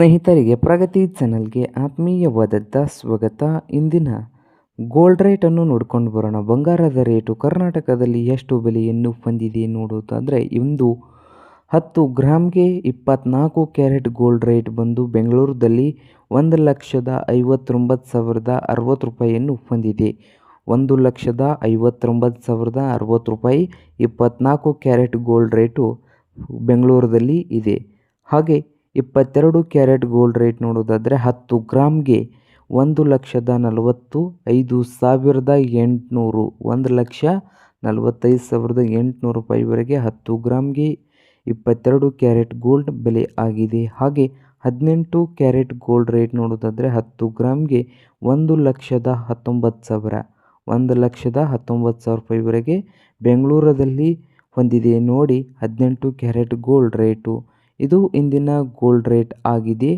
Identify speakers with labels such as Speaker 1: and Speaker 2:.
Speaker 1: ಸ್ನೇಹಿತರಿಗೆ ಪ್ರಗತಿ ಚಾನಲ್ಗೆ ಆತ್ಮೀಯವಾದಂಥ ಸ್ವಾಗತ. ಇಂದಿನ ಗೋಲ್ಡ್ ರೇಟನ್ನು ನೋಡ್ಕೊಂಡು ಬರೋಣ. ಬಂಗಾರದ ರೇಟು ಕರ್ನಾಟಕದಲ್ಲಿ ಎಷ್ಟು ಬೆಲೆಯನ್ನು ಹೊಂದಿದೆ ನೋಡೋದಾದರೆ, ಇಂದು 10 ಗ್ರಾಮ್ಗೆ 24 ಕ್ಯಾರೆಟ್ ಗೋಲ್ಡ್ ರೇಟ್ ಬಂದು ಬೆಂಗಳೂರಲ್ಲಿ 1,59,060 ರೂಪಾಯಿಯನ್ನು ಹೊಂದಿದೆ. 1,59,060 ರೂಪಾಯಿ 24 ಕ್ಯಾರೆಟ್ ಗೋಲ್ಡ್ ರೇಟು ಬೆಂಗಳೂರಲ್ಲಿ ಇದೆ. ಹಾಗೆ 22 ಕ್ಯಾರೆಟ್ ಗೋಲ್ಡ್ ರೇಟ್ ನೋಡೋದಾದರೆ 10 ಗ್ರಾಮ್ಗೆ 1,45,800 1,45,800 ರೂಪಾಯಿವರೆಗೆ 10 ಗ್ರಾಮ್ಗೆ 22 ಕ್ಯಾರೆಟ್ ಗೋಲ್ಡ್ ಬೆಲೆ ಆಗಿದೆ. ಹಾಗೆ 18 ಕ್ಯಾರೆಟ್ ಗೋಲ್ಡ್ ರೇಟ್ ನೋಡೋದಾದರೆ 10 ಗ್ರಾಮ್ಗೆ 1,19,000 1,19,000 ರೂಪಾಯಿವರೆಗೆ ಬೆಂಗಳೂರಲ್ಲಿ ಹೊಂದಿದೆ. ನೋಡಿ 18 ಕ್ಯಾರೆಟ್ ಗೋಲ್ಡ್ ರೇಟು. ಇದು ಇಂದಿನ ಗೋಲ್ಡ್ ರೇಟ್ ಆಗಿದೆ.